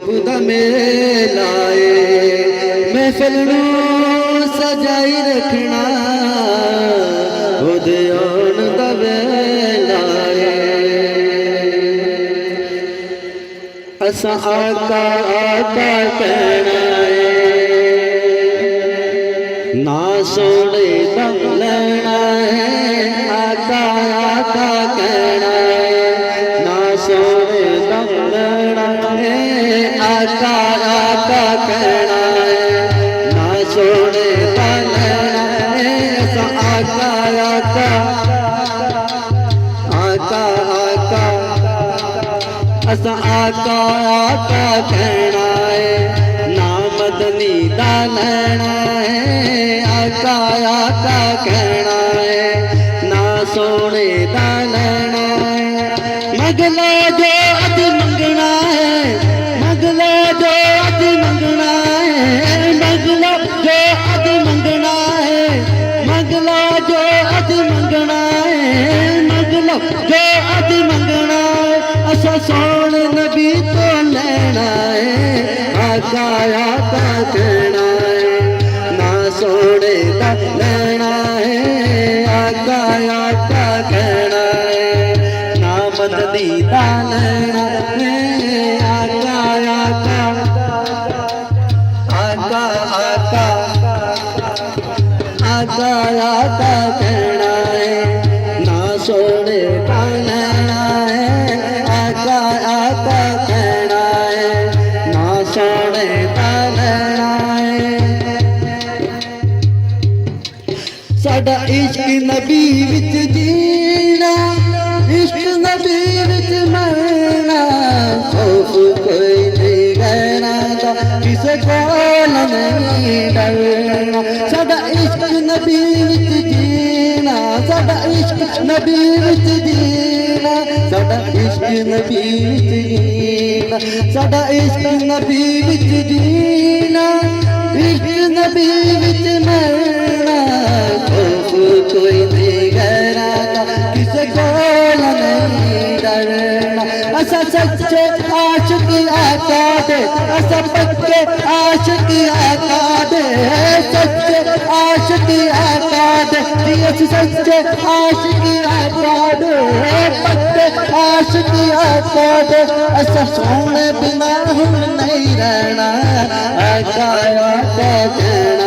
रूप दा मेलाए महफिल नू सजाई रखना ओदे आउण दा वेला असा आका आका कहना है ना सोने दा लेना है आका आका कहना है ना सोने दा लेना है आका आका कहना है ना सोने दा लेना है असा आका आका आका आका असा आका आका कहना है ना मदनी दा लेना है आका आका कहना है ना सोने दा लेना है मगला जो अज मंगना है मगला जो अज मंगना है मगला जो अज मंगना है मगला जो अज मंगना है मगला जो अज मंगना है असा सोने नबी तो लेना है आका आका कहना है ना सोने दा लेना है आका आका कहना है ना मदनी दा लेना है आका आका आका आका आका आका कहना है ना सोने दा लेना है आका आका कहना है ना सोने दा लेना है साडा इश्क नबी विच जीना इश्क नबी विच मरना खौफ कोई नहीं रहना किसे कोल नहीं डरना साडा इश्क नबी विच जीना साडा इश्क नबी विच जीना साडा इश्क नबी विच जीना साडा इश्क नबी विच जीना इश्क नबी विच मरना खौफ कोई नहीं गहरा किसे कोल नहीं डरना असा सच्चे आशिक आका दे असा पक्के आशिक आका दे सच्चे आशिक आका दे अस सच्चे आशिक आका दे पक्के आशिक आका दे असा सोने बिना हम नहीं रहना आका आका कहना